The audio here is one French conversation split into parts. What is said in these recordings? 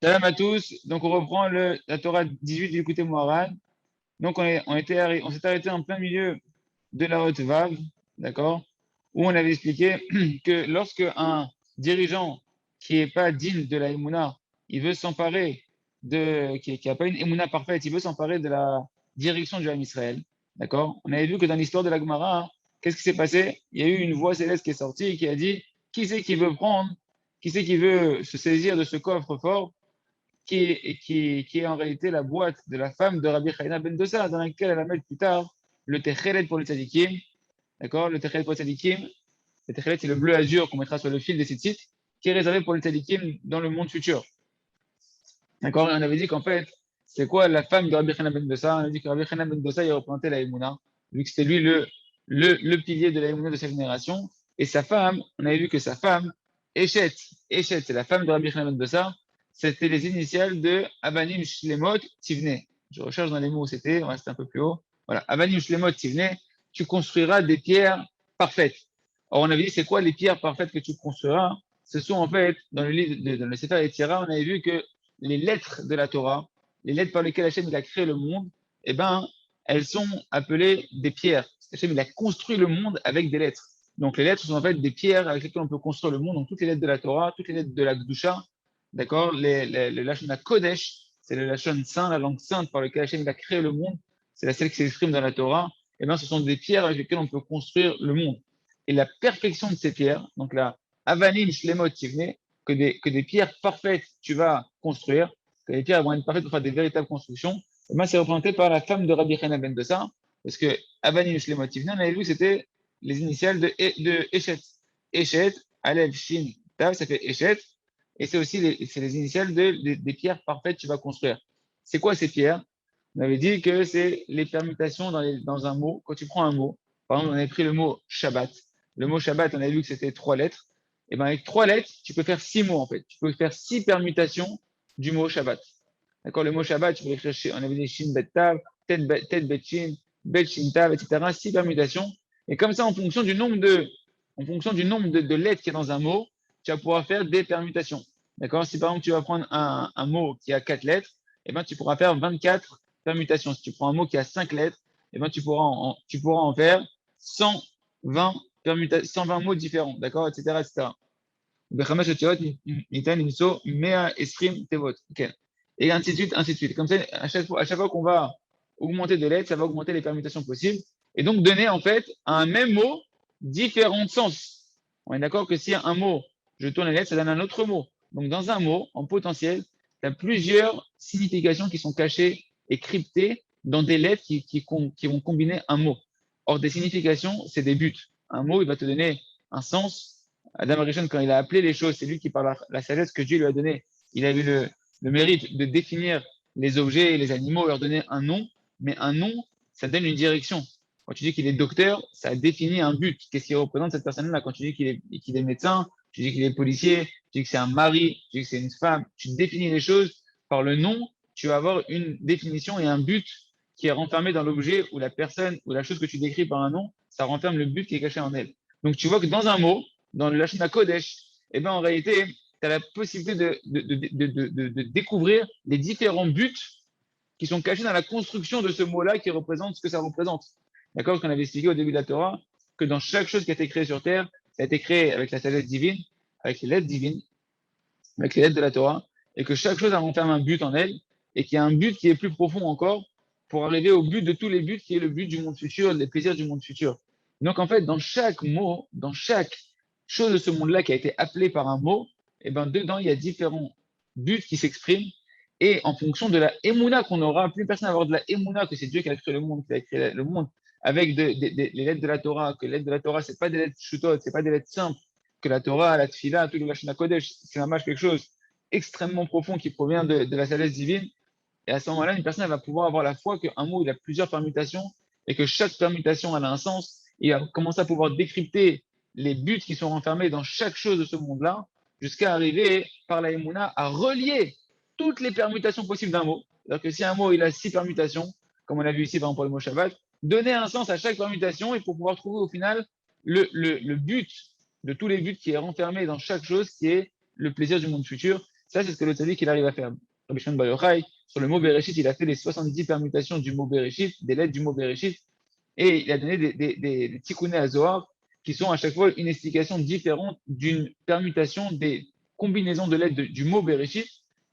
Salam à tous. Donc, on reprend la Torah 18 du côté Moharan. Donc, on s'est arrêté en plein milieu de la haute Vav, d'accord, où on avait expliqué que lorsque un dirigeant qui n'est pas digne de la Emouna, il veut s'emparer qui n'a pas une Emouna parfaite, il veut s'emparer de la direction du Ham Israël, d'accord. On avait vu que dans l'histoire de la Gemara, qu'est-ce qui s'est passé? Il y a eu une voix céleste qui est sortie et qui a dit, qui c'est qui veut prendre, qui c'est qui veut se saisir de ce coffre fort qui est en réalité la boîte de la femme de Rabbi Chaina ben Dosa, dans laquelle elle va mettre plus tard le Techelet pour les tzadikim. D'accord. Le Techelet pour les tzadikim. Le Techelet, c'est le bleu azur qu'on mettra sur le fil des tzitzit, qui est réservé pour les tzadikim dans le monde futur. D'accord. Et on avait dit qu'en fait, c'est quoi la femme de Rabbi Chaina ben Dosa? On avait dit que Rabbi Chaina ben Dosa, il représentait la Emouna, vu que c'était lui le pilier de la Emouna de sa génération. Et sa femme, on avait vu que sa femme, Eshet, c'est la femme de Rabbi Chaina ben Dosa, c'était les initiales de Abanim Shlemot Tivne. Je recherche dans les mots où c'était, on reste un peu plus haut. Voilà, Abanim Shlemot Tivne, tu construiras des pierres parfaites. Or, on avait dit, c'est quoi les pierres parfaites que tu construiras? Ce sont en fait, dans le livre, dans le Sefer Yetzirah, on avait vu que les lettres de la Torah, les lettres par lesquelles Hachem il a créé le monde, eh ben, elles sont appelées des pierres. Hachem il a construit le monde avec des lettres. Donc, les lettres sont en fait des pierres avec lesquelles on peut construire le monde. Donc, toutes les lettres de la Torah, toutes les lettres de la Gdusha, d'accord, le Lashon Kodesh, c'est le Lashon saint, la langue sainte par laquelle Hachem a créé le monde, c'est la seule qui s'exprime dans la Torah. Et bien, ce sont des pierres avec lesquelles on peut construire le monde. Et la perfection de ces pierres, donc la Avanim Shlemot Tivne, que des pierres parfaites tu vas construire, que les pierres vont être parfaites pour faire des véritables constructions, et bien, c'est représenté par la femme de Rabbi Chana ben Dosa, parce que Avanim Shlemot Tivne, on avait vu, c'était les initiales de Eshet. Eshet, Alev, Shin, Tav, ça fait Eshet, et c'est aussi les initiales des pierres parfaites que tu vas construire. C'est quoi ces pierres? On avait dit que c'est les permutations dans un mot. Quand tu prends un mot, par exemple, on avait pris le mot Shabbat. Le mot Shabbat, on avait vu que c'était 3 lettres. Et bien avec 3 lettres, tu peux faire 6 mots en fait. Tu peux faire 6 permutations du mot Shabbat. D'accord. Le mot Shabbat, tu peux l'écrire, on avait dit Shin Bet Tav, Tet Bet Shin, Bet Shin Tav, etc. 6 permutations. Et comme ça, en fonction du nombre de lettres qu'il y a dans un mot, tu vas pouvoir faire des permutations. D'accord. Si par exemple, tu vas prendre un mot qui a 4 lettres, eh ben, tu pourras faire 24 permutations. Si tu prends un mot qui a 5 lettres, eh ben, tu pourras en faire 120 120 mots différents, d'accord, etc., etc. Et ainsi de suite, ainsi de suite. Comme ça, à chaque fois qu'on va augmenter de lettres, ça va augmenter les permutations possibles. Et donc, donner, en fait, à un même mot différents sens. On est d'accord que si un mot, je tourne les lettres, ça donne un autre mot. Donc, dans un mot, en potentiel, il y a plusieurs significations qui sont cachées et cryptées dans des lettres qui vont combiner un mot. Or, des significations, c'est des buts. Un mot, il va te donner un sens. Adam Arishon, quand il a appelé les choses, c'est lui qui, par la sagesse que Dieu lui a donnée, il a eu le mérite de définir les objets et les animaux, leur donner un nom. Mais un nom, ça donne une direction. Quand tu dis qu'il est docteur, ça définit un but. Qu'est-ce qu'il représente cette personne-là? Quand tu dis qu'il est médecin, tu dis qu'il est policier, tu dis que c'est un mari, tu dis que c'est une femme, tu définis les choses par le nom, tu vas avoir une définition et un but qui est renfermé dans l'objet ou la personne ou la chose que tu décris par un nom, ça renferme le but qui est caché en elle. Donc tu vois que dans un mot, dans le Lashon Kodesh, eh ben, en réalité, tu as la possibilité de découvrir les différents buts qui sont cachés dans la construction de ce mot-là qui représente ce que ça représente. D'accord. Ce qu'on avait expliqué au début de la Torah, que dans chaque chose qui a été créée sur Terre, ça a été créé avec la sagesse divine, avec les lettres divines, avec les lettres de la Torah, et que chaque chose renferme un but en elle, et qu'il y a un but qui est plus profond encore pour arriver au but de tous les buts, qui est le but du monde futur, les plaisirs du monde futur. Donc en fait, dans chaque mot, dans chaque chose de ce monde-là qui a été appelé par un mot, et ben dedans, il y a différents buts qui s'expriment, et en fonction de la émouna qu'on aura, plus personne va avoir de la émouna que c'est Dieu qui a créé le monde, qui a créé le monde avec les lettres de la Torah, que les lettres de la Torah, c'est pas des lettres chutot, c'est pas des lettres simples, que la Torah, la Tfila, tout le Lashon Kodesh, c'est vraiment quelque chose extrêmement profond qui provient de la sagesse divine. Et à ce moment-là, une personne elle va pouvoir avoir la foi qu'un mot, il a plusieurs permutations et que chaque permutation elle a un sens. Et il va commencer à pouvoir décrypter les buts qui sont renfermés dans chaque chose de ce monde-là, jusqu'à arriver par la Emouna à relier toutes les permutations possibles d'un mot. C'est-à-dire que si un mot il a 6 permutations, comme on l'a vu ici par exemple pour le mot Shabbat, donner un sens à chaque permutation et pour pouvoir trouver au final le but de tous les buts qui est renfermé dans chaque chose, qui est le plaisir du monde futur. Ça, c'est ce que le tzaddik il arrive à faire. Rabbi Shimon Bar Yochai, sur le mot Bereshit, il a fait les 70 permutations du mot Bereshit, des lettres du mot Bereshit, et il a donné des tikkuné à Zohar qui sont à chaque fois une explication différente d'une permutation des combinaisons de lettres du mot Bereshit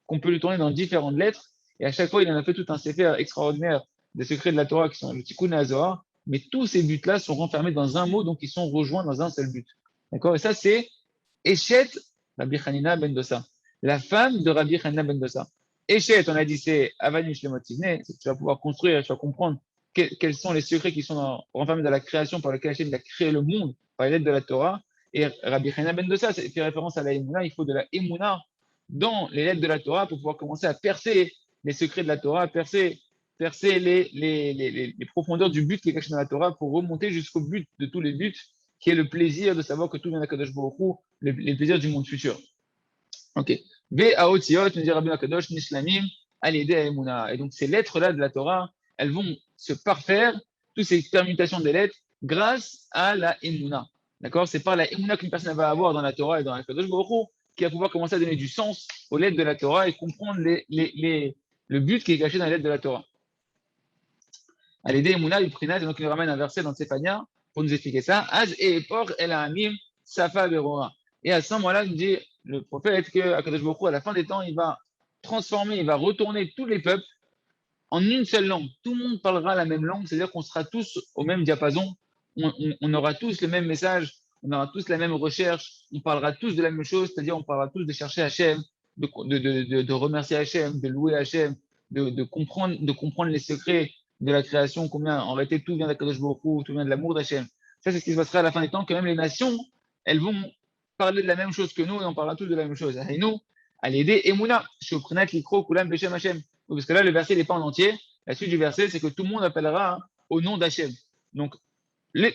qu'on peut le tourner dans différentes lettres. Et à chaque fois, il en a fait tout un sefer extraordinaire des secrets de la Torah qui sont le tikkuné à Zohar. Mais tous ces buts-là sont renfermés dans un mot, donc ils sont rejoints dans un seul but. D'accord. Et ça, c'est Eshet Rabbi Hanina ben Dosa, la femme de Rabbi Hanina ben Dosa. Eshet, on a dit, c'est Avanim Shlemot Tivneh, tu vas pouvoir construire, tu vas comprendre quels sont les secrets qui sont renfermés dans la création par lequel Hachem a créé le monde par les lettres de la Torah. Et Rabbi Hanina ben Dosa, ça fait référence à la Emouna, il faut de la Emouna dans les lettres de la Torah pour pouvoir commencer à percer les secrets de la Torah, percer les profondeurs du but qui est caché dans la Torah pour remonter jusqu'au but de tous les buts, qui est le plaisir de savoir que tout vient d'Akadosh Baruch Hu, les plaisirs du monde futur. Ok. Ve'aotiot, nous dit Rabbi Akadosh, Nishlamim, Alideh Emuna. Et donc ces lettres-là de la Torah, elles vont se parfaire, toutes ces permutations des lettres, grâce à la Emuna. D'accord. C'est par la Emuna qu'une personne va avoir dans la Torah et dans Akadosh Baruch Hu qui va pouvoir commencer à donner du sens aux lettres de la Torah et comprendre le but qui est caché dans les lettres de la Torah. Alideh Emuna, il prinat, et donc il nous ramène un verset dans Tsephania pour nous expliquer ça. Az et por el amim safa verora. Et à ce moment-là, il nous dit le prophète que Akadosh Baruch Hu, à la fin des temps, il va transformer, il va retourner tous les peuples en une seule langue. Tout le monde parlera la même langue, c'est-à-dire qu'on sera tous au même diapason, on aura tous le même message, on aura tous la même recherche, on parlera tous de la même chose, c'est-à-dire on parlera tous de chercher Hachem, de remercier Hachem, de louer Hachem, de comprendre les secrets de la création, combien en réalité tout vient d'Akadosh Baruch Hu, tout vient de l'amour d'Hachem. Ça, c'est ce qui se passera à la fin des temps, que même les nations, elles vont parler de la même chose que nous et on parlera tous de la même chose. Et nous, à l'aider, Emouna, Shoprinat, Likro, Kulam, Beshem Hachem. Parce que là, le verset n'est pas en entier. La suite du verset, c'est que tout le monde appellera au nom d'Hachem. Donc,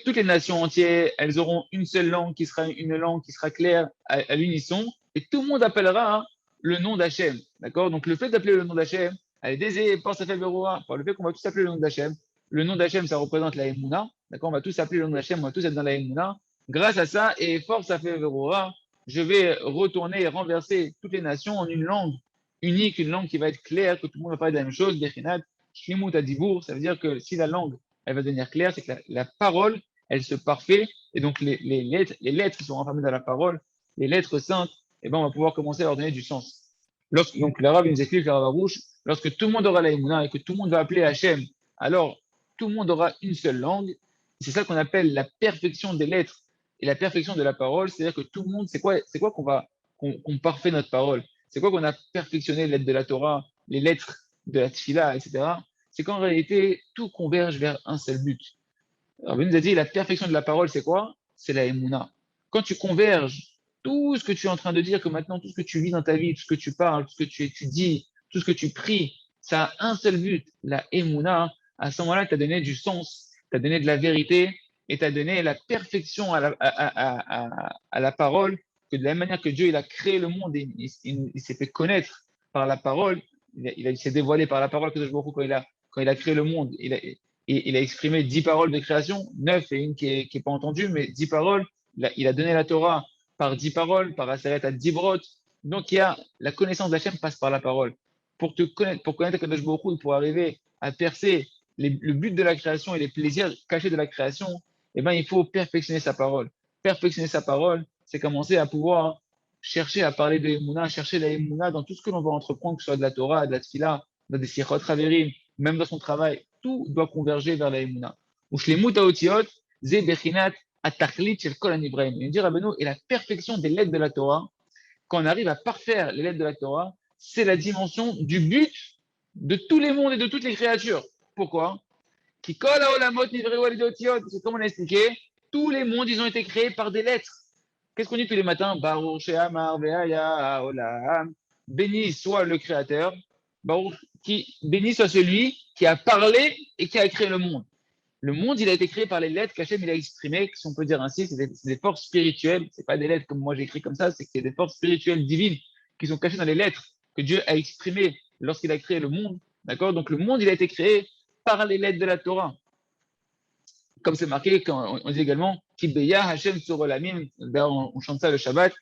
toutes les nations entières, elles auront une seule langue qui sera une langue qui sera claire à l'unisson, et tout le monde appellera le nom d'Hachem. D'accord. Donc, le fait d'appeler le nom d'Hachem, elle est désirée par sa par le fait qu'on va tous appeler le nom d'Hachem. Le nom d'Hachem, ça représente la Emouna. D'accord. On va tous appeler le nom d'Hachem, on va tous être dans la Emouna. Grâce à ça, et force à faire Veroa, je vais retourner et renverser toutes les nations en une langue unique, une langue qui va être claire, que tout le monde va parler de la même chose. Bechinat, Shlimut Adibour, ça veut dire que si la langue elle va devenir claire, c'est que la parole, elle se parfait, et donc les lettres qui sont renfermées dans la parole, les lettres saintes, eh ben, on va pouvoir commencer à leur donner du sens. Donc l'arabe nous explique, l'arabe rouge, lorsque tout le monde aura la Emouna et que tout le monde va appeler Hachem, alors tout le monde aura une seule langue. C'est ça qu'on appelle la perfection des lettres et la perfection de la parole, c'est-à-dire que tout le monde, c'est quoi qu'on parfait notre parole. C'est quoi qu'on a perfectionné les lettres de la Torah, les lettres de la Tfila, etc. C'est qu'en réalité, tout converge vers un seul but. Alors, nous a dit, la perfection de la parole, c'est quoi? C'est la Emouna. Quand tu converges, tout ce que tu es en train de dire, que maintenant, tout ce que tu vis dans ta vie, tout ce que tu parles, tout ce que tu étudies, tout ce que tu pries, ça a un seul but, la Emouna. À ce moment-là, tu as donné du sens, tu as donné de la vérité et tu as donné la perfection à la parole, que de la même manière que Dieu il a créé le monde, et il s'est fait connaître par la parole, il s'est dévoilé par la parole que quand il a créé le monde, il a exprimé 10 paroles de création, 9 et une qui est pas entendue, mais 10 paroles. Il a donné la Torah par 10 paroles, par Aseret à 10 brotes. Donc, la connaissance d'Hachem passe par la parole. Pour connaître Kadosh Baruch Hu, pour arriver à percer le but de la création et les plaisirs cachés de la création, eh ben, il faut perfectionner sa parole. Perfectionner sa parole, c'est commencer à pouvoir chercher à parler de Emouna, chercher la Emouna dans tout ce que l'on va entreprendre, que ce soit de la Torah, de la Tfila, dans des Sichot Haverim, même dans son travail, tout doit converger vers la Emouna. Ushlemut haotiot, ze bechinat atachlit shel kol hanibraim. Il dit Rabbeinu, et la perfection des lettres de la Torah, quand on arrive à parfaire les lettres de la Torah, c'est la dimension du but de tous les mondes et de toutes les créatures. Pourquoi? Qui kol haolamot nivreu al yedei otiot. C'est comme on a expliqué, tous les mondes, ils ont été créés par des lettres. Qu'est-ce qu'on dit tous les matins? Baruch she'amar ve'haya haolam. Béni soit le Créateur. Baruch, béni soit celui qui a parlé et qui a créé le monde. Le monde, il a été créé par les lettres qu'Hachem il a exprimées, si on peut dire ainsi, c'est des forces spirituelles. C'est pas des lettres comme moi j'écris comme ça, c'est des forces spirituelles divines qui sont cachées dans les lettres que Dieu a exprimées lorsqu'il a créé le monde. D'accord? Donc le monde, il a été créé par les lettres de la Torah. Comme c'est marqué, quand on dit également, Kibeya Hachem sur Olamim, d'ailleurs on chante ça le Shabbat,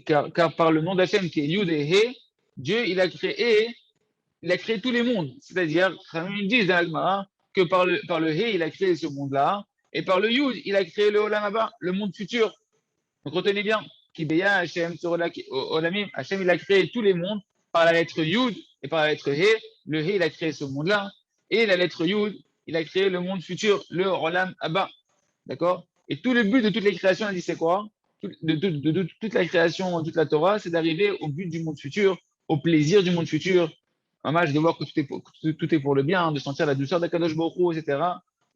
car par le nom d'Hachem qui est Yud et He, Dieu, il a créé tous les mondes. C'est-à-dire, ils disent dans l'Almara que par le He, il a créé ce monde-là, et par le Yud, il a créé le Olam Haba, le monde futur. Donc retenez bien, Kibeya Hashem Olamim, Hashem, il a créé tous les mondes par la lettre Yud et par la lettre He. Le He, il a créé ce monde-là, et la lettre Yud, il a créé le monde futur, le Olam Haba. D'accord? Et tout le but de toutes les créations, on dit c'est quoi? De toute la création, toute la Torah, c'est d'arriver au but du monde futur, au plaisir du monde futur. Dommage de voir que tout est pour le bien, de sentir la douceur d'Akadosh Baruch Hu, etc.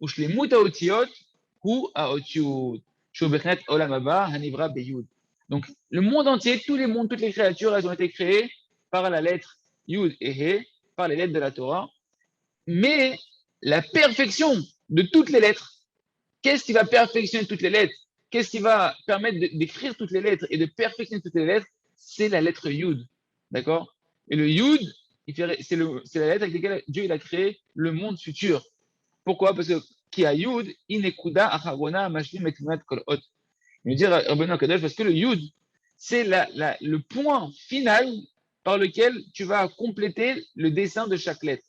Ou shlemut haotiot, hu haotiut. Shubechnet olam haba, hanivra beyud. Donc, le monde entier, tous les mondes, toutes les créatures, elles ont été créées par la lettre Yud et He, par les lettres de la Torah. Mais la perfection de toutes les lettres, qu'est-ce qui va perfectionner toutes les lettres? Qu'est-ce qui va permettre d'écrire toutes les lettres et de perfectionner toutes les lettres? C'est la lettre Yud. D'accord? Et le Yud, c'est la lettre avec laquelle Dieu il a créé le monde futur. Pourquoi? Parce que qui a Yud, inekuda acharona mashlim etmunat kol hot. Il veut dire Rabbeinu Kadosh parce que le Yud, c'est le point final par lequel tu vas compléter le dessin de chaque lettre.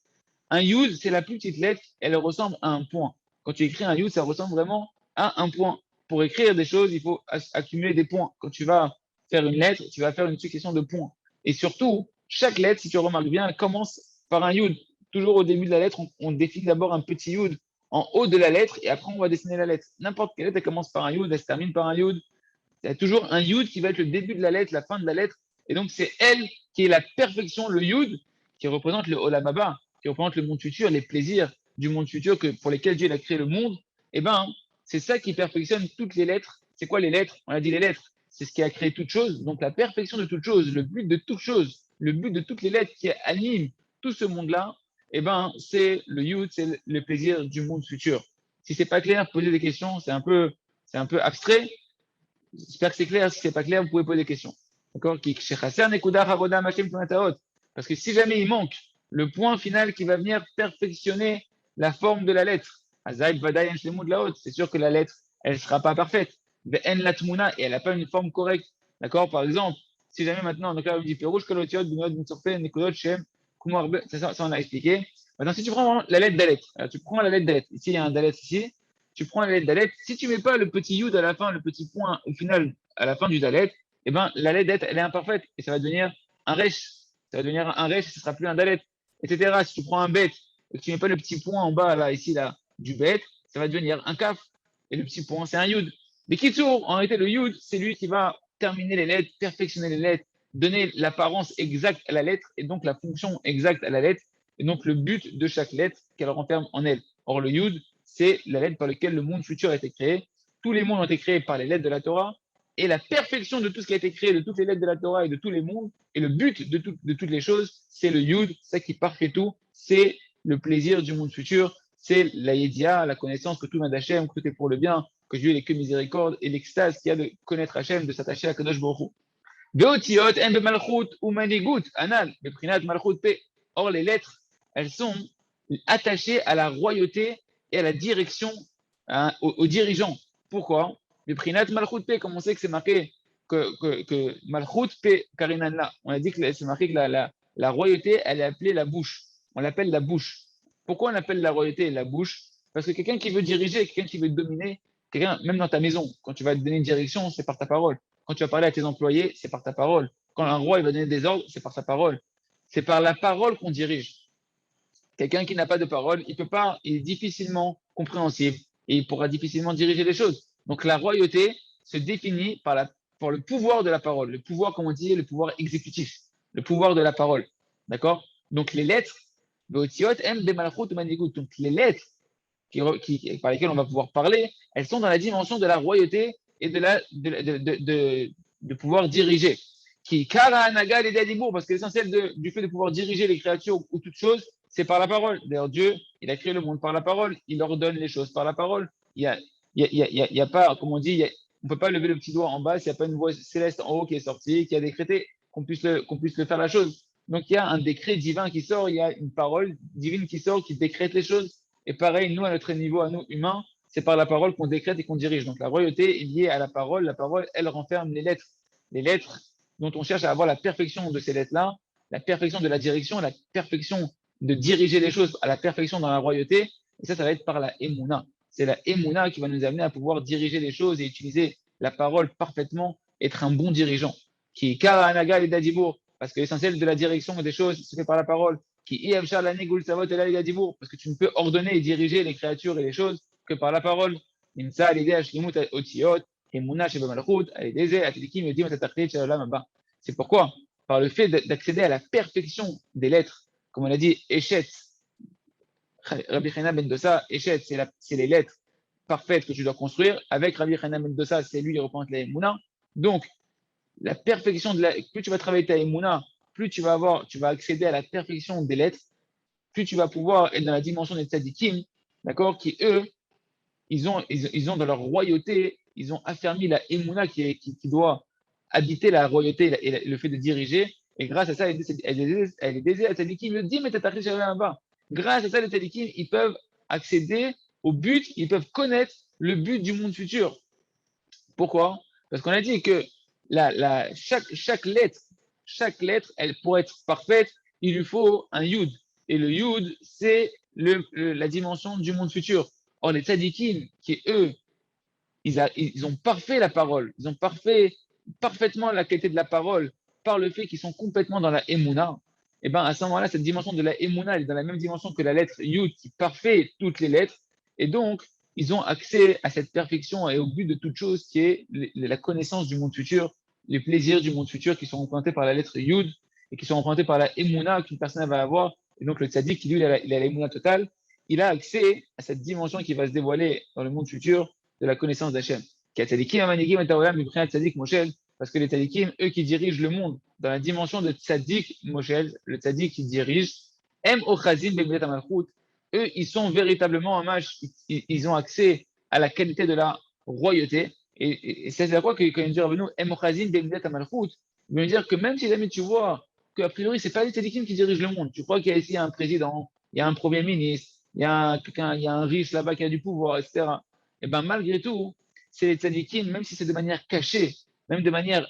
Un Yud, c'est la plus petite lettre, elle ressemble à un point. Quand tu écris un Yud, ça ressemble vraiment à un point. Pour écrire des choses, il faut accumuler des points. Quand tu vas faire une lettre, tu vas faire une succession de points. Et surtout, chaque lettre, si tu remarques bien, elle commence par un Yud. Toujours au début de la lettre, on définit d'abord un petit Yud en haut de la lettre et après on va dessiner la lettre. N'importe quelle lettre, elle commence par un Yud, elle se termine par un Yud. Il y a toujours un Yud qui va être le début de la lettre, la fin de la lettre. Et donc, c'est elle qui est la perfection, le Yud, qui représente le Olam Haba, qui représente le monde futur, les plaisirs du monde futur pour lesquels Dieu a créé le monde. Eh bien, c'est ça qui perfectionne toutes les lettres. C'est quoi les lettres? On a dit les lettres. C'est ce qui a créé toute chose. Donc, la perfection de toute chose, le but de toute chose, le but de toutes les lettres qui animent tout ce monde-là, eh ben, c'est le Yud, c'est le plaisir du monde futur. Si c'est pas clair, posez des questions. C'est un peu abstrait. J'espère que c'est clair. Si c'est pas clair, vous pouvez poser des questions. D'accord? Parce que si jamais il manque le point final qui va venir perfectionner la forme de la lettre, c'est sûr que la lettre, elle ne sera pas parfaite. Et elle n'a pas une forme correcte. D'accord? Par exemple, si jamais maintenant, donc là, on dit ça, on a expliqué. Maintenant, si tu prends la lettre Dalet, tu prends la lettre Dalet, ici il y a un Dalet ici, tu prends la lettre Dalet, si tu ne mets pas le petit Yud à la fin, le petit point au final, à la fin du Dalet, eh ben, la lettre Dalet, elle est imparfaite et ça va devenir un Resh. Ça va devenir un Resh, ce ne sera plus un Dalet, etc. Si tu prends un Bet et que tu ne mets pas le petit point en bas, là, ici, là, du Bet, ça va devenir un Kaf. Et le petit point, c'est un Yud. Mais Kitsour, en réalité, le Yud, c'est lui qui va terminer les lettres, perfectionner les lettres, donner l'apparence exacte à la lettre et donc la fonction exacte à la lettre et donc le but de chaque lettre qu'elle renferme en elle. Or, le Yud, c'est la lettre par laquelle le monde futur a été créé. Tous les mondes ont été créés par les lettres de la Torah et la perfection de tout ce qui a été créé, de toutes les lettres de la Torah et de tous les mondes, et le but de toutes les choses, c'est le Yud, ça qui parfait tout, c'est le plaisir du monde futur, c'est la Yedia, la connaissance que tout vient d'Hachem, que tout est pour le bien, que Dieu n'est que miséricorde, et l'extase qu'il y a de connaître Hachem, de s'attacher à Kadosh Baruch Hu. Veotiot en bemalchut ou manigut anal beprinat malchut pe. Or les lettres, elles sont attachées à la royauté et à la direction, hein, aux dirigeants. Pourquoi? Beprinat malchut pe, comme on sait que c'est marqué que malchut pe karinanla. On a dit que c'est marqué que la royauté, elle est appelée la bouche. On l'appelle la bouche. Pourquoi on appelle la royauté la bouche? Parce que quelqu'un qui veut diriger, quelqu'un qui veut dominer, quelqu'un, même dans ta maison, quand tu vas te donner une direction, c'est par ta parole. Quand tu vas parler à tes employés, c'est par ta parole. Quand un roi il va donner des ordres, c'est par sa parole. C'est par la parole qu'on dirige. Quelqu'un qui n'a pas de parole, il peut pas, il est difficilement compréhensible et il pourra difficilement diriger les choses. Donc la royauté se définit par le pouvoir de la parole, le pouvoir, comme on dit, le pouvoir exécutif, le pouvoir de la parole. D'accord? Donc les lettres, donc les lettres par lesquelles on va pouvoir parler, elles sont dans la dimension de la royauté et de pouvoir diriger. Qui kara anaga les dadibour, parce que l'essentiel du fait de pouvoir diriger les créatures ou toutes choses, c'est par la parole. D'ailleurs, Dieu, il a créé le monde par la parole, il ordonne les choses par la parole. Il y a pas, comme on dit, on ne peut pas lever le petit doigt en bas s'il n'y a pas une voix céleste en haut qui est sortie, qui a décrété qu'on puisse le faire la chose. Donc il y a un décret divin qui sort, il y a une parole divine qui sort, qui décrète les choses. Et pareil, nous, à notre niveau, à nous, humains, c'est par la parole qu'on décrète et qu'on dirige. Donc la royauté est liée à la parole. La parole, elle renferme les lettres. Les lettres dont on cherche à avoir la perfection de ces lettres-là, la perfection de la direction, la perfection de diriger les choses à la perfection dans la royauté. Et ça va être par la Emouna. C'est la Emouna qui va nous amener à pouvoir diriger les choses et utiliser la parole parfaitement, être un bon dirigeant. Qui Kara Anaga et Dadibour, parce que l'essentiel de la direction des choses se fait par la parole. Qui Iavchar la Négoul Savot et la Dadibour, parce que tu ne peux ordonner et diriger les créatures et les choses que par la parole. Nimsa l'idée Ashlimut Otiot, Emouna Sheba Malchut, Alideze, Atlikim, Yodim, Tatachlit, Shalom Abba. C'est pourquoi, par le fait d'accéder à la perfection des lettres, comme on a dit, Eshet, Rabbi Chana ben Dossa, Eshet, c'est les lettres parfaites que tu dois construire. Avec Rabbi Chana ben Dossa, c'est lui qui représente la Emouna. Donc, la perfection plus tu vas travailler ta Emouna, plus tu vas accéder à la perfection des lettres, plus tu vas pouvoir être dans la dimension des tzadikim, d'accord, qui eux, ils ont dans leur royauté, ils ont affermi la Emouna qui doit habiter la royauté et le fait de diriger. Et grâce à ça, elle est désirée à tzadikim, le dit, mais t'as là-bas. Grâce à ça, les tzadikim, ils peuvent accéder au but, ils peuvent connaître le but du monde futur. Pourquoi? Parce qu'on a dit que chaque lettre, elle, pour être parfaite, il lui faut un yud. Et le yud, c'est la dimension du monde futur. Or, les tzadikim, qui eux, ils ont parfait la parole, ils ont parfaitement la qualité de la parole par le fait qu'ils sont complètement dans la Emouna. Et bien, à ce moment-là, cette dimension de la Emouna, elle est dans la même dimension que la lettre yud qui parfait toutes les lettres. Et donc, ils ont accès à cette perfection et au but de toute chose qui est la connaissance du monde futur, les plaisirs du monde futur qui sont représentés par la lettre Yud et qui sont représentés par la Emouna qu'une personne va avoir. Et donc le tzaddik, qui lui, il a la Emouna totale, il a accès à cette dimension qui va se dévoiler dans le monde futur de la connaissance d'Hachem. Parce que les tzaddikim, eux qui dirigent le monde dans la dimension de tzaddik Moshel, le tzaddik qui dirige, eux, ils sont véritablement en match, ils ont accès à la qualité de la royauté. Et c'est à quoi que quand il dit Rabbeinu, il veut dire que même si jamais tu vois qu'a priori, ce n'est pas les tzadikim qui dirigent le monde, tu crois qu'il y a ici un président, il y a un premier ministre, il y a un riche là-bas qui a du pouvoir, etc. Et bien malgré tout, c'est les tzadikim, même si c'est de manière cachée, même de manière,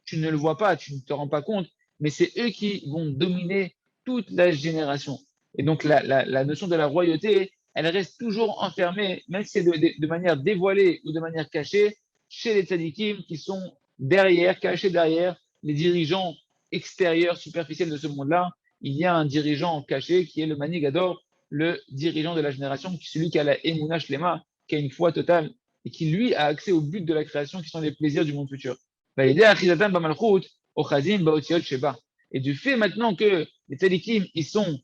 tu ne le vois pas, tu ne te rends pas compte, mais c'est eux qui vont dominer toute la génération. Et donc la notion de la royauté, elle reste toujours enfermée, même si c'est de manière dévoilée ou de manière cachée, chez les tzadikim qui sont derrière, cachés derrière les dirigeants extérieurs, superficiels de ce monde-là. Il y a un dirigeant caché qui est le Manigador, le dirigeant de la génération, celui qui a la Emouna Shlema, qui a une foi totale et qui, lui, a accès au but de la création qui sont les plaisirs du monde futur. Et du fait maintenant que les tzadikim, ils sont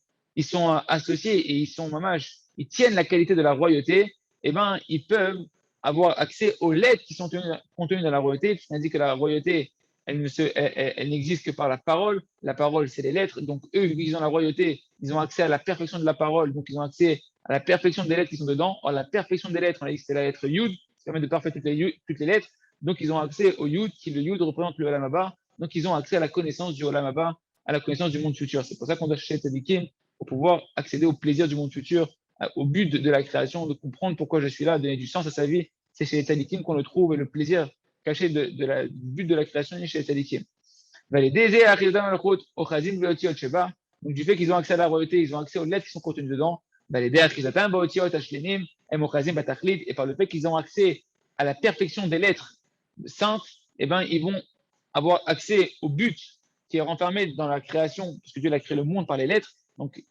associés et ils sont mamash, ils tiennent la qualité de la royauté, eh ben, ils peuvent avoir accès aux lettres qui sont contenues dans la royauté, puisqu'on dit que la royauté, elle n'existe que par la parole. La parole, c'est les lettres. Donc, eux, vu qu'ils ont la royauté, ils ont accès à la perfection de la parole. Donc, ils ont accès à la perfection des lettres qui sont dedans. Or, la perfection des lettres, on a dit que c'est la lettre Yud, qui permet de parfaire toutes les lettres. Donc, ils ont accès au Yud, qui le Yud représente le Olam Haba. Donc, ils ont accès à la connaissance du Olam Haba, à la connaissance du monde futur. C'est pour ça qu'on doit chercher Tzadikim pour pouvoir accéder au plaisir du monde futur, au but de la création, de comprendre pourquoi je suis là, donner du sens à sa vie. C'est chez les Tzadikim qu'on le trouve et le plaisir caché du but de la création est chez les Tzadikim. Donc, du fait qu'ils ont accès à la royauté, ils ont accès aux lettres qui sont contenues dedans. Et par le fait qu'ils ont accès à la perfection des lettres saintes, eh ben, ils vont avoir accès au but qui est renfermé dans la création, parce que Dieu a créé le monde par les lettres. Donc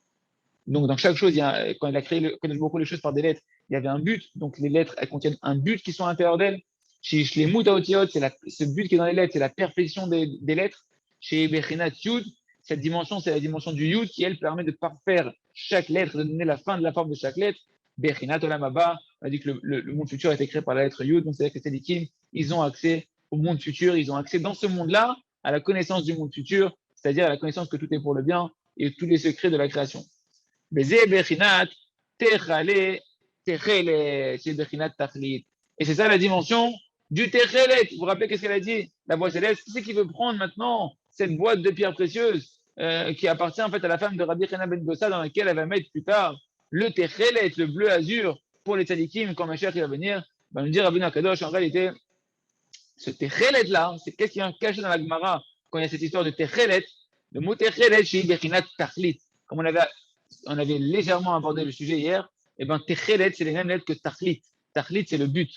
dans chaque chose, quand il a créé beaucoup les choses par des lettres, il y avait un but. Donc les lettres, elles contiennent un but qui sont à l'intérieur d'elles. Chez Shlemut Haotiot, ce but qui est dans les lettres, c'est la perfection des lettres. Chez Bechinat Yud, cette dimension, c'est la dimension du Yud qui, elle, permet de parfaire chaque lettre, de donner la fin de la forme de chaque lettre. Bechinat Olam Haba, on a dit que le monde futur a été créé par la lettre Yud, donc c'est-à-dire que les tzadikim, ils ont accès au monde futur, ils ont accès dans ce monde-là à la connaissance du monde futur, c'est-à-dire à la connaissance que tout est pour le bien et tous les secrets de la création. Et c'est ça la dimension du Techelet. Vous vous rappelez qu'est-ce qu'elle a dit? La voix céleste, c'est qui veut prendre maintenant cette boîte de pierres précieuses qui appartient en fait à la femme de Rabbi Chana ben Dossa, dans laquelle elle va mettre plus tard le Techelet, le bleu azur pour les tzadikim, quand Mashiach va venir, va nous dire Rabbi Nakadosh, en réalité, ce Techelet là, c'est qu'est-ce qui est caché dans la Gemara quand il y a cette histoire de Techelet? Le mot Techelet, chez Bechinat Tachlit, comme on avait légèrement abordé le sujet hier, et ben Techelet, c'est les mêmes lettres que Tachlit. Tachlit, c'est le but.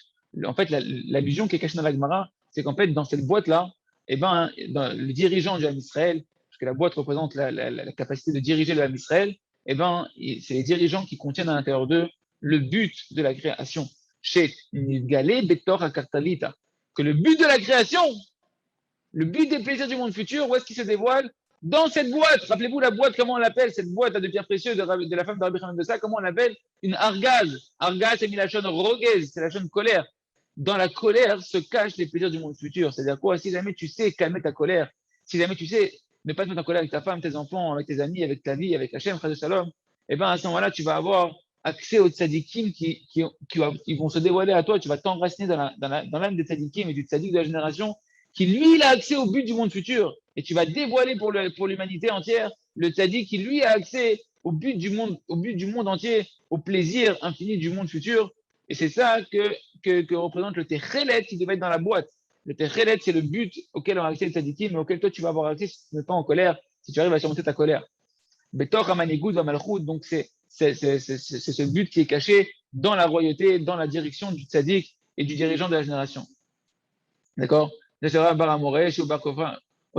En fait, l'allusion qui est cachée dans la Gemara, c'est qu'en fait, dans cette boîte-là, et ben, le dirigeant du Ham Israël, parce que la boîte représente la capacité de diriger le Ham Israël, et ben, c'est les dirigeants qui contiennent à l'intérieur d'eux le but de la création. Chez Nidgalé Betor Akartalita, que le but de la création, le but des plaisirs du monde futur, où est-ce qu'il se dévoile? Dans cette boîte. Rappelez-vous la boîte, comment on l'appelle? Cette boîte de pierres précieuses de la femme d'Arbi Khamen de ça, comment on l'appelle? Une argaz. Argaz, c'est mis la chaîne roguez, c'est la chaîne colère. Dans la colère se cachent les plaisirs du monde futur. C'est-à-dire quoi? Si jamais tu sais calmer ta colère, si jamais tu sais ne pas te mettre en colère avec ta femme, tes enfants, avec tes amis, avec ta vie, avec Hachem, frère de Shalom, et bien à ce moment-là, tu vas avoir accès aux tzadikim qui vont se dévoiler à toi. Tu vas t'enraciner dans l'âme des tzadikim et du tzadik de la génération qui lui, il a accès au but du monde futur. Et tu vas dévoiler pour l'humanité entière le tzaddik qui lui a accès au but du monde entier, au plaisir infini du monde futur. Et c'est ça que représente le Techelet qui devait être dans la boîte. Le Techelet, c'est le but auquel on a accès le tzaddikim, mais auquel toi tu vas avoir accès si tu n'es pas en colère, si tu arrives à surmonter ta colère. Betor Hamanigoud va Malchut, donc c'est ce but qui est caché dans la royauté, dans la direction du tzaddik et du dirigeant de la génération. D'accord? Ok,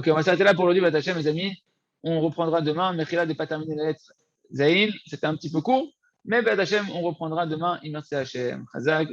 on va s'arrêter là pour aujourd'hui, Batachem, mes amis. On reprendra demain. Mechila de ne pas terminer la lettre Zain. C'était un petit peu court, mais Batachem, on reprendra demain. Merci Hachem. Chazak,